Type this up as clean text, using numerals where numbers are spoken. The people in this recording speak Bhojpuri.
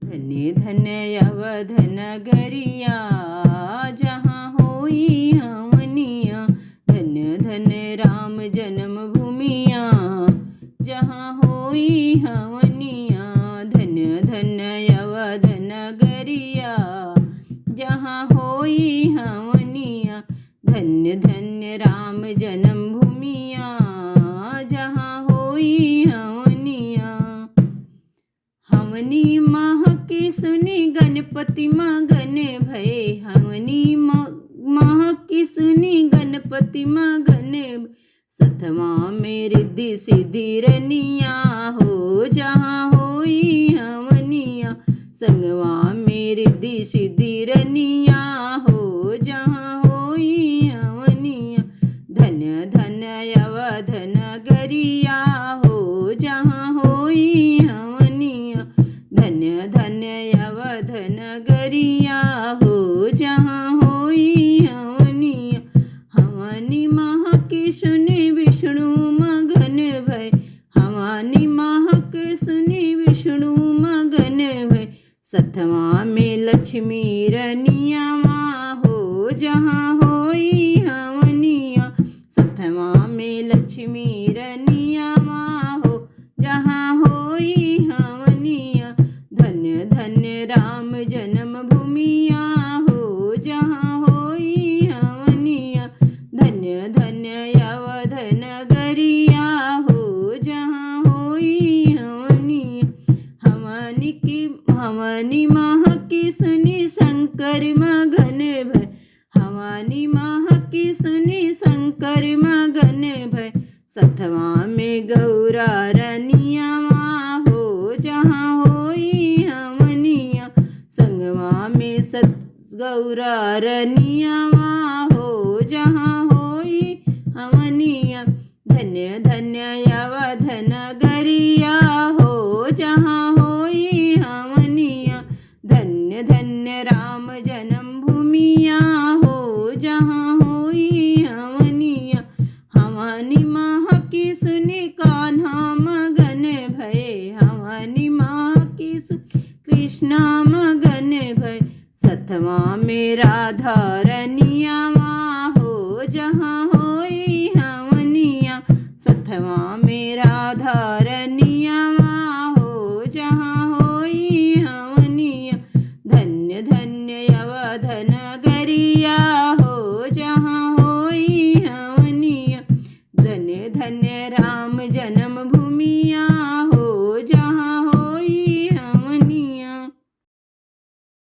धन्य धन्य अवध नगरिया जहाँ होई हवनिया। धन्य धन्य राम जन्म भूमिया जहाँ होई हवनिया। धन्य धन्य अवध नगरिया जहाँ होई हवनिया। धन्य धन्य राम जन्म भूमिया जहाँ होई हवनिया। हवनी माह की सुनी गणपति मगन भये। हवनी माह की सुनी गणपति मगन। सतवा में रिद्धि सिद्धि रनिया हो जहाँ होई हवनिया। संगवा में रिद्धि सिद्धि रनिया हो जहाँ होई हवनिया। धन्य धन्य अवध नगरिया हो जहाँ होई हवनिया। धन्य धन्य अवध नगरिया हो जहाँ होई हवनिया। हवनी माह की सुनी विष्णु मगन भय। हवनी माह की सुनी विष्णु मगन भय। सतवा में लक्ष्मी रनिया हो जहाँ होई हवनिया। सतवा में लक्ष्मी रनिया हो जहाँ होई हवनिया। धन्य धन्य राम जन्म भूमिया हो जहाँ होई हवनिया। धन्य धन्य अवध नगरिया हो जहाँ होई हवनिया। हवनी माह की सुनी शंकर मगन भय। हवनी माह की सुनी शंकर मगन भय। सतवा में गौरा रनिया हो जहाँ होई हवनिया। संगवा में सत गौरा रनिया हो जहाँ होई हवनिया। धन्य धन्य अवध नगरिया हो जहाँ होई हवनिया। धन्य धन्य राम जन्म भूमिया हो जहाँ होई हवनिया। हवनी माह की सुनी कान्हा मगन भय। हवनी माह की सुनी कृष्णा मगन भय। सतवा में राधा रनिया हो जहाँ